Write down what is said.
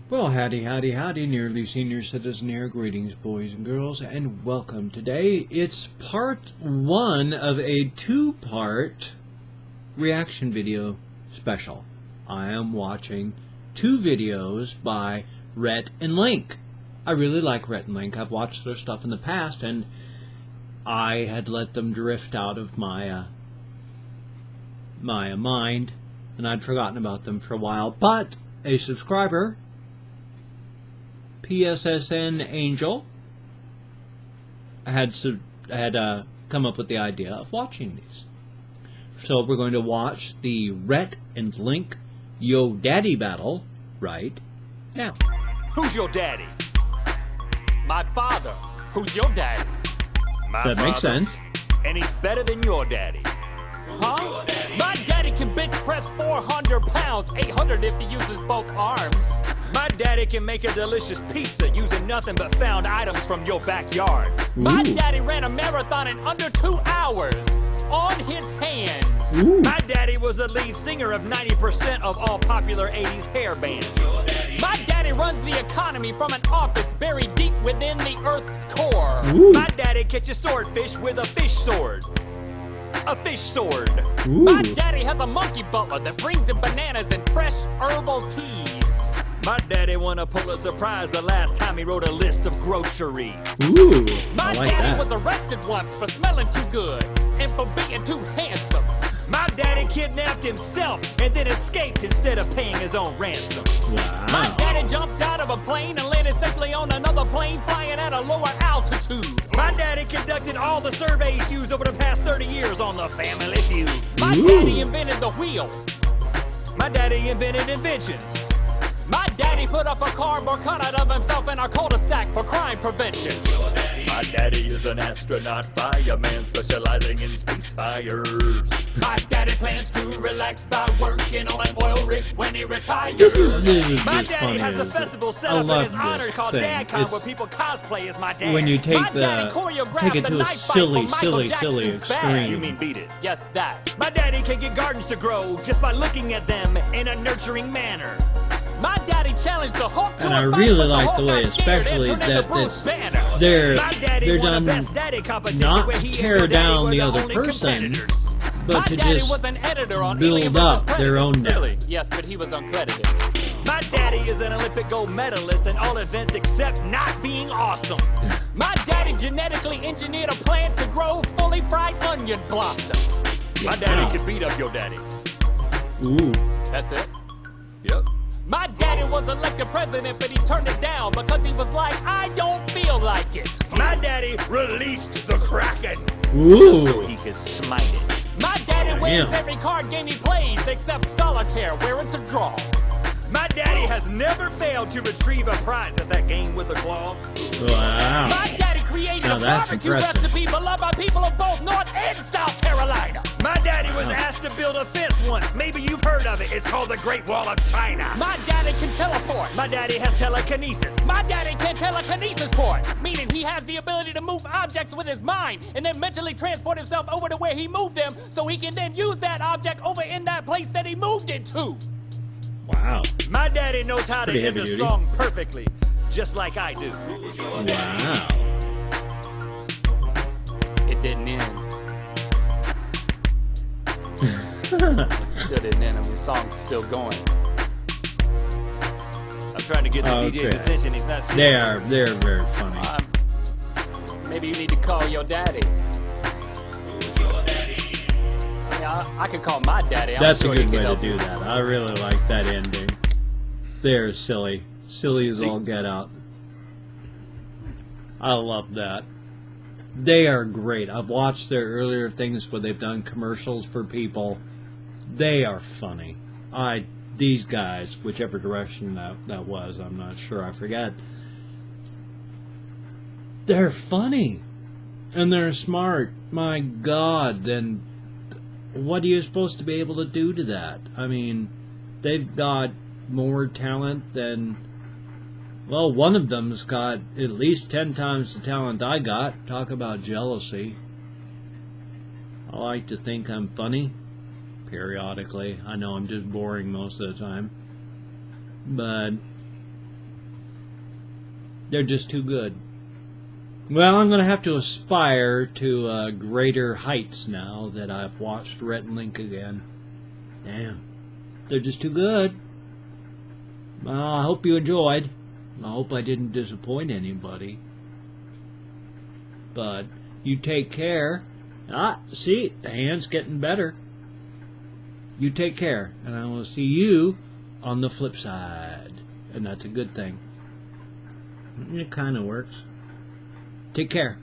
Well, howdy, nearly senior citizen here. Greetings, boys and girls, and welcome. Today, it's part one of a two-part reaction video special. I am watching two videos by RHETT and Link. I really like RHETT and Link. I've watched their stuff in the past, and I had let them drift out of my mind, and I'd forgotten about them for a while. But a subscriber, PSSN Angel, had come up with the idea of watching these. So we're going to watch the RHETT and Link Yo Daddy battle right now. Who's your daddy? My father. Who's your daddy? That makes sense. And he's better than your daddy. Huh? My daddy can bench press 400 pounds, 800 if he uses both arms. My daddy can make a delicious pizza using nothing but found items from your backyard. My daddy ran a marathon in under 2 hours on his hands. My daddy was the lead singer of 90% of all popular 80s hair bands. My daddy runs the economy from an office buried deep within the Earth's core. My daddy catches swordfish with a fish sword. A fish sword. My daddy has a monkey butler that brings him bananas and fresh herbal teas. My daddy won a Pulitzer Prize the last time he wrote a list of groceries. My daddy was arrested once for smelling too good and for being too handsome. My daddy kidnapped himself and then escaped instead of paying his own ransom. Wow. My daddy jumped out of a plane and landed safely on another plane flying at a lower altitude. My daddy conducted all the surveys used over the past 30 years on the Family Feud. My daddy invented the wheel. My daddy invented inventions. My daddy put up a cardboard cutout of himself in a cul-de-sac for crime prevention. My daddy is an astronaut fireman specializing in space fires. My daddy plans to relax by working on an oil rig when he retires. This is My just daddy funny has a as festival set I up in love his honor this called thing. DadCon It's where people cosplay as my dad. when you take My daddy choreographed take it the to a knife fight silly for Michael extreme. Jackson's band. You mean beat it. Yes, that. My daddy can get gardens to grow just by looking at them in a nurturing manner. My daddy challenged the Hulk to And a I fight, really but the like Hulk the way, got scared and especially turned into that Bruce this, Banner. they're My daddy won done a best daddy competition not where he tear and your daddy down were the the other only person, competitors. but My to daddy just was an editor on Alien build vs. up Predator. their own Really? network. Yes, but he was uncredited. My daddy is an Olympic gold medalist in all events except not being awesome. My daddy genetically engineered a plant to grow fully fried onion blossoms. My daddy can beat up your daddy. Ooh. That's it. Yep. My daddy was elected president, but he turned it down because he was like, I don't feel like it. My daddy released the Kraken Ooh. so he could smite it. My daddy wins Damn. every card game he plays except solitaire, where it's a draw. My daddy has never failed to retrieve a prize at that game with a claw. Wow. My daddy created Now a that's barbecue impressive. recipe beloved by people of both North and South Carolina. My daddy was asked to build a fence once. Maybe you've heard of it. It's called the Great Wall of China. My daddy can teleport. My daddy has telekinesis. My daddy can telekinesis port, meaning he has the ability to move objects with his mind and then mentally transport himself over to where he moved them so he can then use that object over in that place that he moved it to. Wow. My daddy knows how Pretty to end a heavy duty. song perfectly, just like I do. Wow. It didn't end. Still didn't end. I mean, the song's still going. I'm trying to get the DJ's Okay. attention. He's not seeing it. They're very funny. Maybe you need to call your daddy. I mean, I could call my daddy. I'm That's sure a good he way could to help do you. that. I really like that ending. They're silly. Silly as See? all get out. I love that. They are great. I've watched their earlier things where they've done commercials for people. They are funny. These guys, whichever direction that was, I'm not sure. I forget. They're funny. And they're smart. My God, then what are you supposed to be able to do to that? I mean, they've got more talent than... Well, one of them's got at least 10 times the talent I got. Talk about jealousy. I like to think I'm funny. Periodically. I know I'm just boring most of the time. But They're just too good. Well, I'm going to have to aspire to greater heights now that I've watched Rhett and Link again. Damn. They're just too good. I hope you enjoyed. I hope I didn't disappoint anybody. But you take care. See, the hand's getting better. You take care, and I will see you on the flip side. And that's a good thing. It kind of works. Take care.